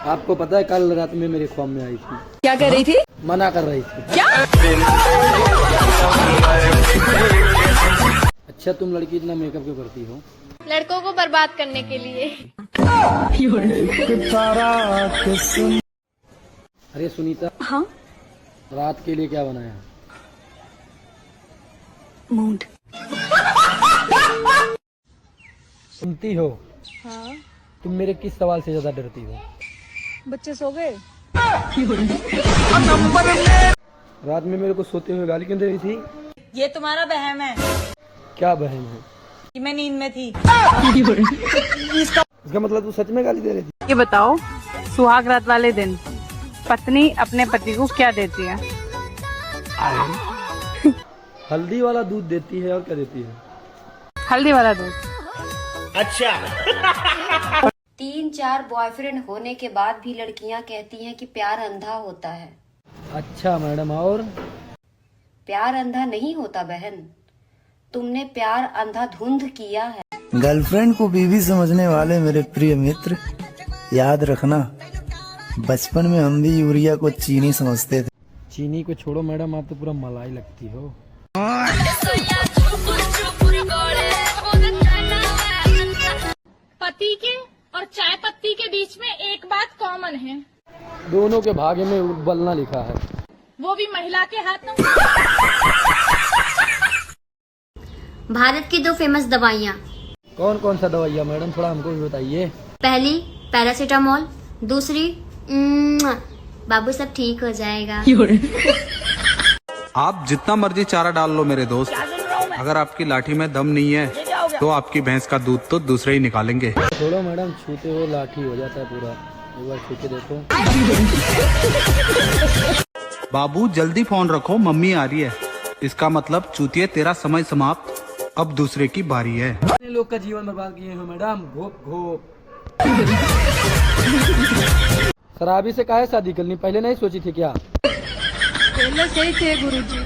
आपको पता है कल रात में मेरे ख्वाब में आई थी। क्या कर रही थी? मना कर रही थी। क्या? अच्छा तुम लड़की इतना मेकअप क्यों करती हो? लड़कों को बर्बाद करने के लिए। अरे सुनीता, हाँ? रात के लिए क्या बनाया? मूड। सुनती हो? हाँ? तुम मेरे किस सवाल से ज्यादा डरती हो? बच्चे सो गए? रात में मेरे को सोते हुए गाली क्यों दे रही थी? ये तुम्हारा वहम है क्या बहन है? कि मैं नींद में थी। इसका मतलब तू सच में गाली दे रही थी? ये बताओ, सुहाग रात वाले दिन पत्नी अपने पति को क्या देती है? हल्दी वाला दूध देती है। और क्या देती है? हल्दी वाला दूध। 3-4 बॉयफ्रेंड होने के बाद भी लड़कियां कहती हैं कि प्यार अंधा होता है। अच्छा मैडम, और? प्यार अंधा नहीं होता बहन, तुमने प्यार अंधाधुंध किया है। गर्लफ्रेंड को बीवी समझने वाले मेरे प्रिय मित्र, याद रखना बचपन में हम भी यूरिया को चीनी समझते थे। चीनी को छोड़ो मैडम, आप तो पूरा मलाई लगती हो। पति के और चाय पत्ती के बीच में एक बात कॉमन है, दोनों के भाग्य में उबलना लिखा है, वो भी महिला के हाथों। भारत की 2 फेमस दवाइयाँ। कौन कौन सा दवाइयाँ मैडम, थोड़ा हमको भी बताइए। पहली पैरासीटामोल, दूसरी बाबू सब ठीक हो जाएगा। आप जितना मर्जी चारा डाल लो मेरे दोस्त, अगर आपकी लाठी में दम नहीं है तो आपकी भैंस का दूध तो दूसरे ही निकालेंगे। छोड़ो मैडम, छूते हो लाठी हो जाता है पूरा, एक बार छू के देखो। बाबू जल्दी फोन रखो, मम्मी आ रही है। इसका मतलब चूतिए तेरा समय समाप्त, अब दूसरे की बारी है। अपने लोग का जीवन बर्बाद किए हो मैडम, घोप घोप। शराबी से काहे शादी करनी, पहले नहीं सोची थी क्या? पहले से ही थे गुरुजी।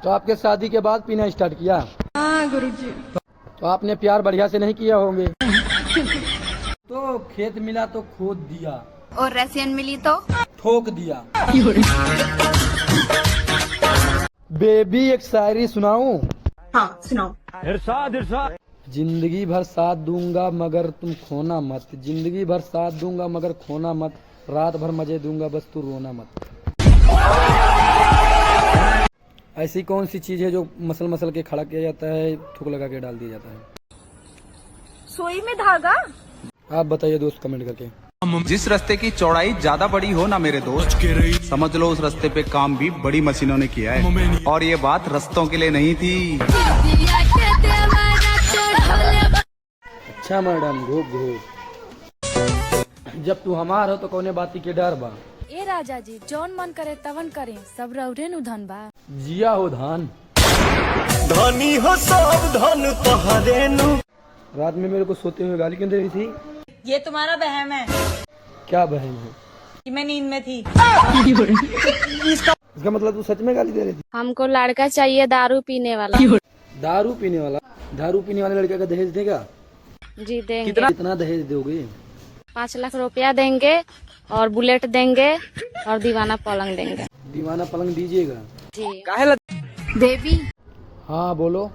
तो आपके शादी के बाद पीना स्टार्ट किया? हाँ गुरुजी। तो आपने प्यार बढ़िया से नहीं किया होंगे। तो खेत मिला तो खोद दिया, और रसियन मिली तो ठोक दिया। बेबी एक शायरी सुनाऊं? हाँ सुनाओ। जिंदगी भर साथ दूंगा मगर तुम खोना मत, जिंदगी भर साथ दूंगा मगर खोना मत, रात भर मजे दूंगा बस तू रोना मत। ऐसी कौन सी चीज है जो मसल मसल के खड़ा किया जाता है, थूक लगा के डाल दिया जाता है? सोई में धागा। आप बताइए दोस्त, कमेंट करके। जिस रास्ते की चौड़ाई ज्यादा बड़ी हो ना मेरे दोस्त, समझ लो उस रास्ते पे काम भी बड़ी मशीनों ने किया है। और ये बात रस्तों के लिए नहीं थी। अच्छा मैडम, घोप घोप। जब तू हमार हो तो कौने बाती के डर बा? ए राजा जी, जौन मन करे तवन करे, सब रौरे नु धन बा। जिया हो धान। धनी हो सब धन तोहरे नु। रात में मेरे को सोते हुए गाली क्यों दे रही थी? ये तुम्हारा वहम है क्या बहन है? कि मैं नींद में थी। इसका मतलब तू सच में गाली दे रही थी? हमको लड़का चाहिए दारू पीने वाला। दारू पीने वाला? दारू पीने वाले लड़के का दहेज देगा? जी देंगे। कितना दहेज दोगे? 5 लाख रुपया देंगे और बुलेट देंगे और दीवाना पलंग देंगे। दीवाना पलंग दीजिएगा? जी। देवी, हाँ बोलो।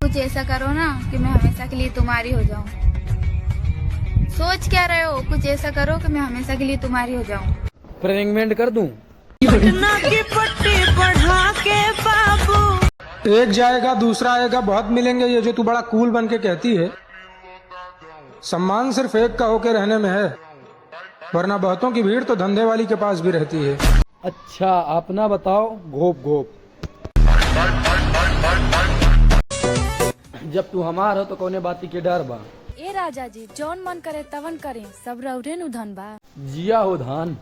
कुछ ऐसा करो ना कि मैं हमेशा के लिए तुम्हारी हो जाऊं। सोच क्या रहे हो? कुछ ऐसा करो कि मैं हमेशा के लिए तुम्हारी हो जाऊं। प्रेग्नेंट कर दूं? की पट्टी बढ़ा के बाबू। एक जाएगा दूसरा आएगा, बहुत मिलेंगे। ये जो तू बड़ा कूल बन के कहती है, सम्मान सिर्फ एक का होके रहने में है, वरना बहुतों की भीड़ तो धंधे वाली के पास भी रहती है। अच्छा अपना बताओ, घोप घोप। जब तू हमार हो तो कौने बाती के डर बा? ए राजा जी, जौन मन करे तवन करे, सब रौरे नु धन बा। जिया हो धान।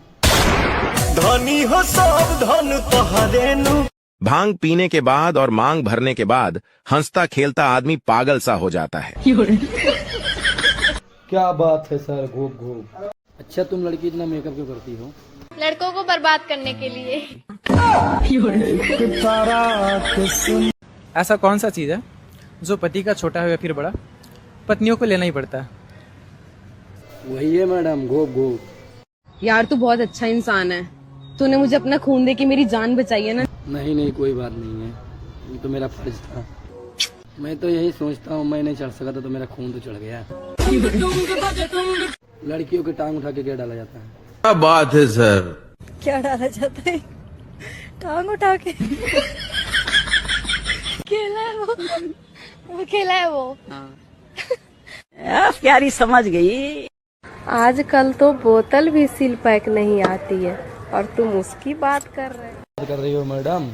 धनी हो सब धन तोहरे नु। भांग पीने के बाद और मांग भरने के बाद हंसता खेलता आदमी पागल सा हो जाता है। क्या बात है सर, घोप घोप। अच्छा तुम लड़की इतना मेकअप क्यों करती हो? लड़कों को बर्बाद करने के लिए। ऐसा कौन सा चीज है जो पति का छोटा हो या फिर बड़ा, पत्नियों को लेना ही पड़ता है? वही है मैडम, घोप घोप। यार तू बहुत अच्छा इंसान है, तूने मुझे अपना खून दे के मेरी जान बचाई है ना। नहीं नहीं कोई बात नहीं है, ये तो मेरा फर्ज था। मैं तो यही सोचता हूँ, मैं नहीं चढ़ सका था तो मेरा खून तो चढ़ गया। लड़कियों की टांग उठा के क्या डाला जाता है? क्या बात है सर। क्या डाला जाता है? टांग उठा के। खेला है वो खेला है वो। प्यारी समझ गई। आजकल तो बोतल भी सील पैक नहीं आती है और तुम उसकी बात कर रहे हो। बात कर रही हो मैडम?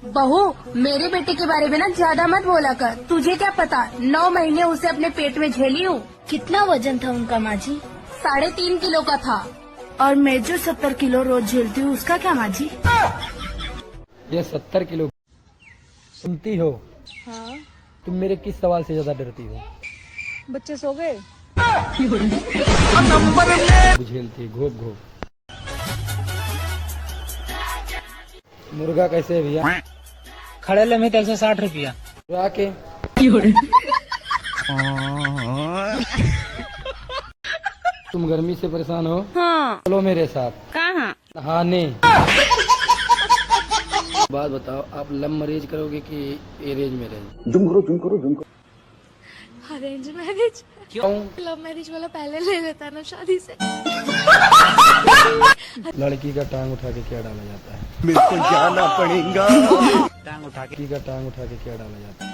बहू, मेरे बेटे के बारे में ना ज्यादा मत बोला कर। तुझे क्या पता, 9 महीने उसे अपने पेट में झेली हूँ। कितना वजन था उनका माँ जी? 3.5 किलो का था। और मैं जो 70 किलो रोज झेलती हूँ, उसका क्या माँ जी? ये 70 किलो। सुनती हो? हाँ। तुम मेरे किस सवाल से ज्यादा डरती हो? बच्चे सो गए? झेलती घोप घोप। मुर्गा कैसे है भैया? खड़े ले में 160 रुपया। आके तुम गर्मी से परेशान हो? हाँ। चलो मेरे साथ। कहाँ? नहाने। बात बताओ, आप लव मैरिज करोगे कि अरेंज मैरिज? Arrange marriage. क्यों? लव मैरिज वाला पहले ले लेता है ना शादी से। लड़की का टांग उठा के क्या डाला जाता है? मेरे को जाना पड़ेगा। टांग उठा के। लड़की का टांग उठा के क्या डाला जाता है?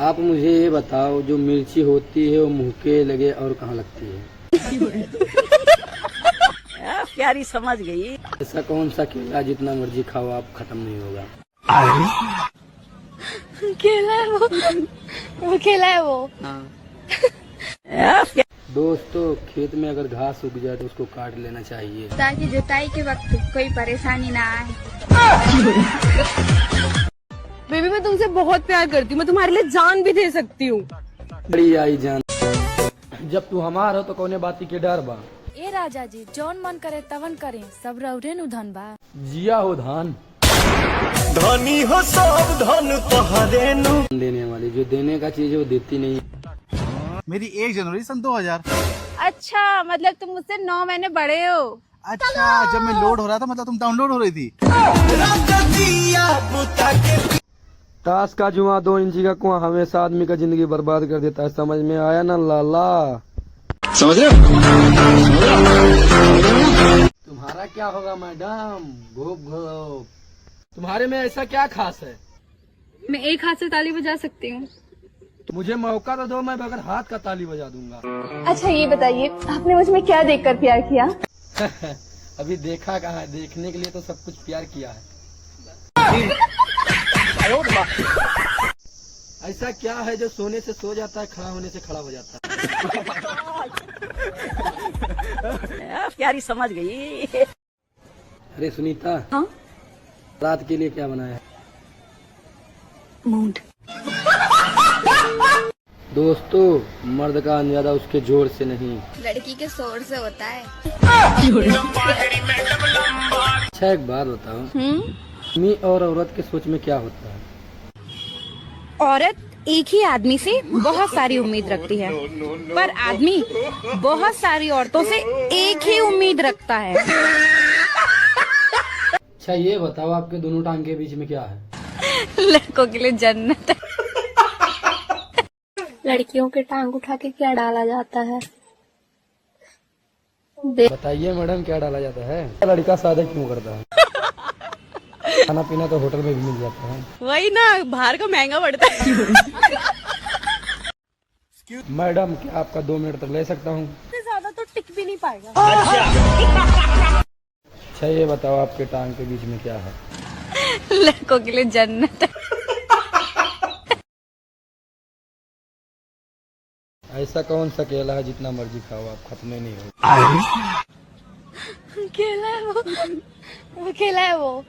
आप मुझे ये बताओ, जो मिर्ची होती है वो मुंह के लगे और कहाँ लगती है? प्यारी समझ गई। ऐसा कौन सा केला जितना मर्जी खाओ आप खत्म नहीं होगा? खेला है वो खेला है वो। दोस्तों, खेत में अगर घास उग जाए तो उसको काट लेना चाहिए, ताकि जुताई के वक्त कोई परेशानी ना आए। बेबी मैं तुमसे बहुत प्यार करती हूँ, मैं तुम्हारे लिए जान भी दे सकती हूँ। बड़ी आई जान। जब तू हमार हो तो कौने बाती के डर बा? ए राजा जी, जौन मन करे तवन करे, सब रौरे नु धन बा। जिया हो धान धनी हो सब धन तोहरे नु। देने वाली जो देने का चीज है वो देती नहीं। मेरी 1 जनवरी सन 2000। अच्छा, मतलब तुम मुझसे 9 महीने बड़े हो। अच्छा, जब मैं लोड हो रहा था मतलब तुम डाउनलोड हो रही थी। ताश का जुआ 2 इंची का कुआं हमेशा आदमी का जिंदगी बर्बाद कर देता है। समझ में आया ना लाला? समझ रहे हो? तुम्हारा क्या होगा मैडम? घोप घोप। तुम्हारे में ऐसा क्या खास है? मैं एक हाथ से ताली बजा सकती हूँ। मुझे मौका तो दो, मैं बगैर हाथ का ताली बजा दूंगा। अच्छा ये बताइए, आपने मुझ में क्या देखकर प्यार किया? अभी देखा कहाँ है, देखने के लिए तो सब कुछ प्यार किया है। ऐसा क्या है जो सोने से सो जाता है, खड़ा होने से खड़ा हो जाता है? प्यारी समझ गई। अरे सुनीता, हाँ? रात के लिए क्या बनाया है? मूड। दोस्तों, मर्द का अंदाजा उसके जोर से नहीं, लड़की के शोर से होता है। अच्छा एक बात बताओ, आदमी और औरत के सोच में क्या होता है? औरत एक ही आदमी से बहुत सारी उम्मीद रखती है, पर आदमी बहुत सारी औरतों से एक ही उम्मीद रखता है। अच्छा ये बताओ, आपके दोनों टांग के बीच में क्या है? लड़कों के लिए जन्नत है। लड़कियों के टांग उठा के क्या डाला जाता है? बताइए मैडम, क्या डाला जाता है? लड़का शादी क्यों करता है? खाना पीना तो होटल में भी मिल जाता है। वही ना, बाहर का महंगा पड़ता है। मैडम, क्या आपका 2 मिनट तक ले सकता हूँ? ज्यादा तो टिक भी नहीं पाएगा। अच्छा ये बताओ, आपके टांग के बीच में क्या है? लड़कों के लिए जन्नत है। ऐसा कौन सा केला है जितना मर्जी खाओ आप खत्म नहीं हो? खेला है वो खेला है वो।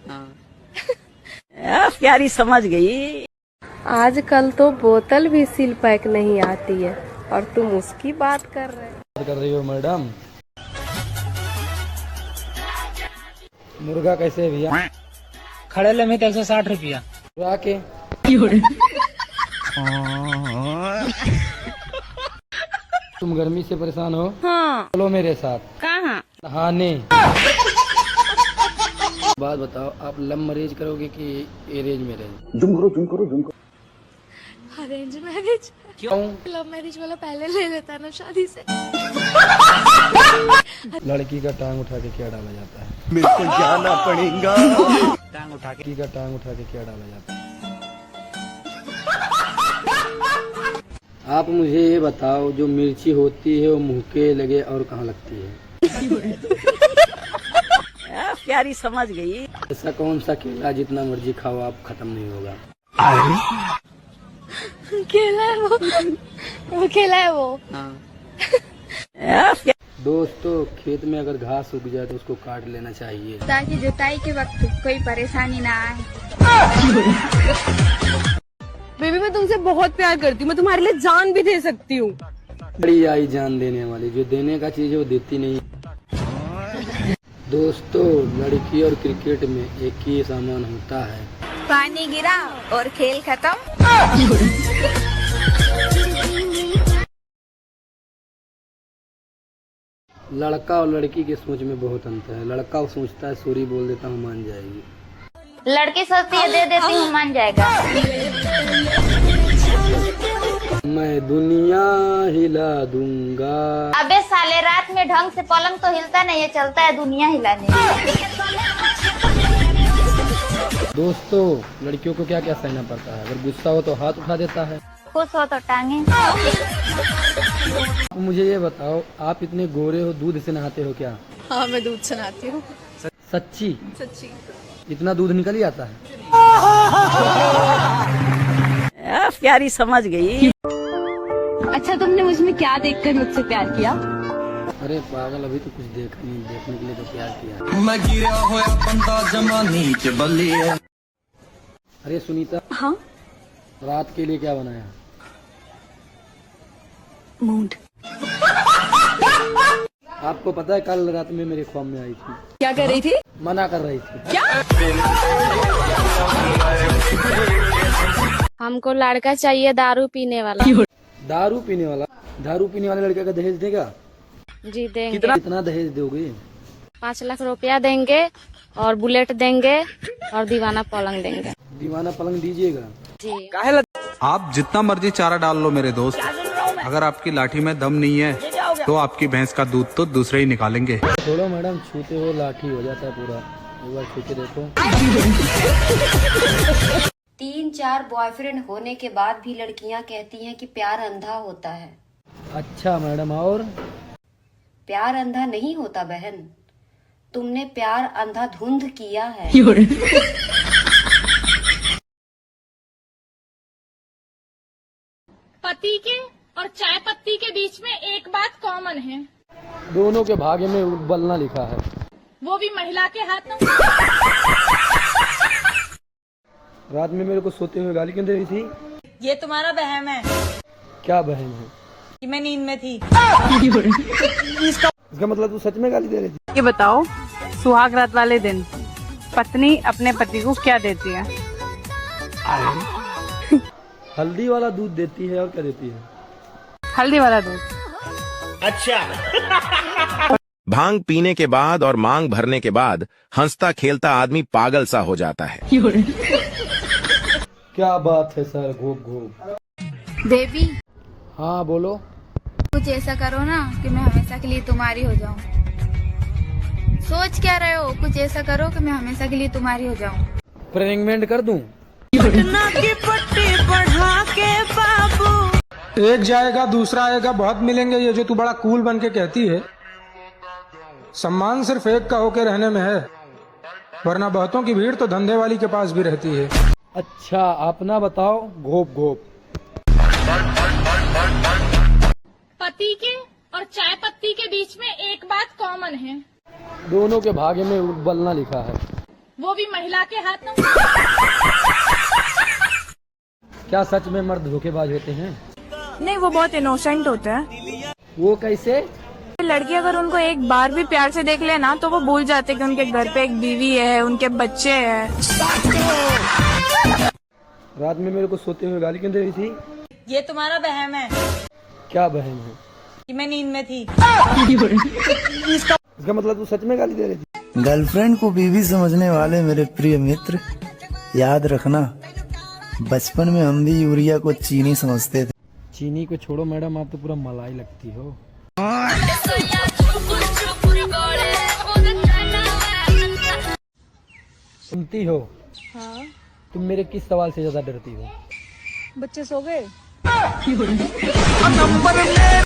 प्यारी समझ गई। आजकल तो बोतल भी सील पैक नहीं आती है और तुम उसकी बात कर रहे हो। बात कर रही हो मैडम? मुर्गा कैसे है भैया? खड़े ले में 160 रुपया। आके तुम गर्मी से परेशान हो? हाँ। चलो मेरे साथ। कहाँ? नहाने। बात बताओ, आप लव मैरिज करोगे कि अरेंज मैरिज? जुम करो। Arrange marriage. क्यों? लव मैरिज वाला पहले ले लेता है ना शादी से। लड़की का टांग उठा के क्या डाला जाता है? मेरे को जाना पड़ेगा। टांग उठा के लड़की का टांग उठा के क्या डाला जाता है? आप मुझे ये बताओ, जो मिर्ची होती है वो मुंह के लगे और कहाँ लगती है? प्यारी समझ गई। ऐसा कौन सा केला जितना मर्जी खाओ आप खत्म नहीं होगा? केला है वो केला है वो। दोस्तों, खेत में अगर घास उग जाए तो उसको काट लेना चाहिए, ताकि जुताई के वक्त कोई परेशानी ना आए। बेबी मैं तुमसे बहुत प्यार करती हूँ, मैं तुम्हारे लिए जान भी दे सकती हूँ। बड़ी आई जान देने वाली, जो देने का चीज है वो देती नहीं। दोस्तों, लड़की और क्रिकेट में एक ही सामान होता है। पानी गिरा और खेल खत्म। लड़का और लड़की के सोच में बहुत अंतर है। लड़का सोचता है सॉरी बोल देता हूँ मान जाएगी, लड़की सोचती है दे देती हूँ मान जाएगा। मैं दुनिया हिला दूंगा। अबे साले, रात में ढंग से पलंग तो हिलता नहीं है, चलता है दुनिया हिलाने। दोस्तों, लड़कियों को क्या क्या सहना पड़ता है? अगर गुस्सा हो तो हाथ उठा देता है, खुश हो तो टांगे। मुझे ये बताओ, आप इतने गोरे हो, दूध से नहाते हो क्या? हाँ, मैं दूध से नहाती हूँ। सच्ची? सच्ची। इतना दूध निकल ही आता है? प्यारी समझ गई। अच्छा तुमने मुझमें क्या देखकर मुझसे प्यार किया? अरे पागल, अभी तो कुछ देखा नहीं, देखने के लिए तो प्यार किया। मैं गिरा हुआ बंदा जमा नीचे बल्ली है। अरे सुनीता, हाँ? रात के लिए क्या बनाया? मूड। आपको पता है कल रात में मेरे ख्वाब में आई थी। क्या कर रही थी? मना कर रही थी। क्या? हमको लड़का चाहिए दारू पीने वाला। दारू पीने वाला? दारू पीने वाले लड़के का दहेज देगा? जी देंगे। कितना दहेज दोगे? 5 लाख रुपया देंगे और बुलेट देंगे और दीवाना पलंग देंगे। दीवाना पलंग दीजिएगा? जी। आप जितना मर्जी चारा डाल लो मेरे दोस्त, अगर आपकी लाठी में दम नहीं है तो आपकी भैंस का दूध तो दूसरे ही निकालेंगे। छोड़ो मैडम, छूते हो लाठी हो जाता है पूरा। एक बार छू के देखो। 3-4 बॉयफ्रेंड होने के बाद भी लड़कियां कहती हैं कि प्यार अंधा होता है। अच्छा मैडम, और? प्यार अंधा नहीं होता बहन, तुमने प्यार अंधाधुंध किया है। पति के और चाय पत्ती के बीच में एक बात कॉमन है, दोनों के भाग्य में उबलना लिखा है, वो भी महिला के हाथ में। रात में मेरे को सोते हुए गाली क्यों दे रही थी? ये तुम्हारा बहम है क्या बहन है? कि मैं नींद में थी। इसका मतलब तू सच में गाली दे रही थी? ये बताओ, सुहाग रात वाले दिन पत्नी अपने पति को क्या देती है? हल्दी वाला दूध देती है। और क्या देती है? हल्दी वाला दूध। अच्छा। भांग पीने के बाद और मांग भरने के बाद हंसता खेलता आदमी पागल सा हो जाता है। क्या बात है सर, घोप घोप। देवी, हाँ बोलो। कुछ ऐसा करो ना कि मैं हमेशा के लिए तुम्हारी हो जाऊं। सोच क्या रहे हो? कुछ ऐसा करो कि मैं हमेशा के लिए तुम्हारी हो जाऊं। प्रेग्नेंट कर दूं? की पट्टी बढ़ा के बाबू। एक जाएगा दूसरा आएगा, बहुत मिलेंगे, ये जो तू बड़ा कूल बन के कहती है। सम्मान सिर्फ एक का होके रहने में है, वरना बहुतों की भीड़ तो धंधे वाली के पास भी रहती है। अच्छा, अपना बताओ। घोप घोप। पति के और चाय पत्ती के बीच में एक बात कॉमन है, दोनों के भाग्य में उबलना लिखा है, वो भी महिला के हाथ में। क्या सच में मर्द धोखेबाज होते हैं? नहीं, वो बहुत इनोसेंट होते हैं। वो कैसे? लड़की अगर उनको एक बार भी प्यार से देख ले ना, तो वो भूल जाते कि उनके घर पे एक बीवी है, उनके बच्चे हैं। रात में मेरे को सोते हुए गाली क्यों दे रही थी? ये तुम्हारा बहम है क्या बहन है? मैं नींद में थी। इसका मतलब तू सच में गाली दे रही थी? गर्लफ्रेंड को बीवी समझने वाले मेरे प्रिय मित्र, याद रखना बचपन में हम भी यूरिया को चीनी समझते थे। चीनी को छोड़ो मैडम, आप तो पूरा मलाई लगती हो। सुनती हो? हाँ। तुम मेरे किस सवाल से ज्यादा डरती हो? बच्चे सो गए?